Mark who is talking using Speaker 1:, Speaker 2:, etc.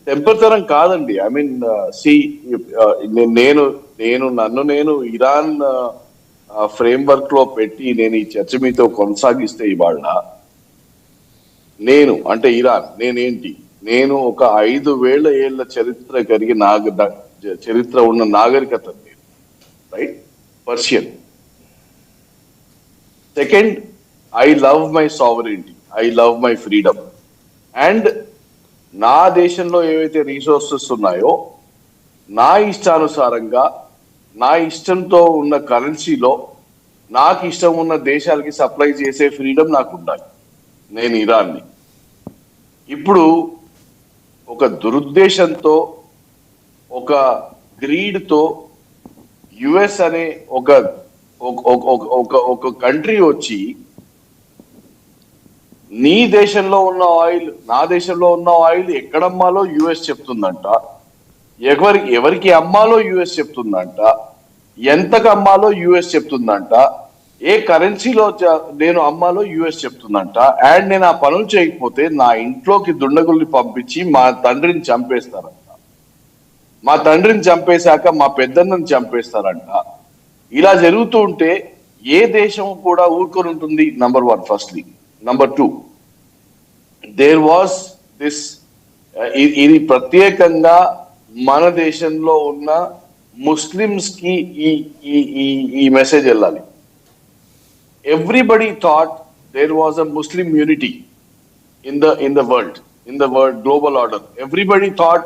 Speaker 1: తెంపతనం కాదండి. I mean C నేను నేను ఇరాన్ ఫ్రేమ్ వర్క్ లో పెట్టి నేను ఈ చర్చ మీతో కొనసాగిస్తే ఇవాళ నేను అంటే ఇరాన్ నేనేంటి, నేను ఒక 5,000 ఏళ్ల చరిత్ర కలిగి చరిత్ర ఉన్న నాగరికత, right? Persian. Second, I love my sovereignty, I love my freedom. And నా దేశంలో ఏవైతే రీసోర్సెస్ ఉన్నాయో నా ఇష్టానుసారంగా నా ఇష్టంతో ఉన్న కరెన్సీలో నాకు ఇష్టం ఉన్న దేశాలకి సప్లై చేసే ఫ్రీడమ్ నాకు ఉండాలి. నేను ఇరాన్ని. ఇప్పుడు ఒక దురుద్దేశంతో, ఒక గ్రీడ్తో యుఎస్ అనే ఒక ఒక కంట్రీ వచ్చి నీ దేశంలో ఉన్న ఆయిల్ నా దేశంలో ఉన్న ఆయిల్ ఎక్కడమ్మాలో యుఎస్ చెప్తుందంట, ఎవరికి అమ్మాలో యుఎస్ చెప్తుందంట, ఎంతకు అమ్మాలో యుఎస్ చెప్తుందంట, ఏ కరెన్సీలో నేను అమ్మాలో యుఎస్ చెప్తుందంట. అండ్ నేను ఆ పనులు చేయకపోతే నా ఇంట్లోకి దుండగుల్ని పంపించి మా తండ్రిని చంపేస్తారంట, మా తండ్రిని చంపేశాక మా పెద్దన్నని చంపేస్తారంట. ఇలా జరుగుతూ ఉంటే ఏ దేశం కూడా ఊరుకొని ఉంటుంది? Number 1 firstly. Number 2, there was this, ఇది ప్రత్యేకంగా మన దేశంలో ఉన్న ముస్లిమ్స్ కి ఈ మెసేజ్ వెళ్ళాలి. Everybody thought there was a Muslim unity in the world global order. Everybody thought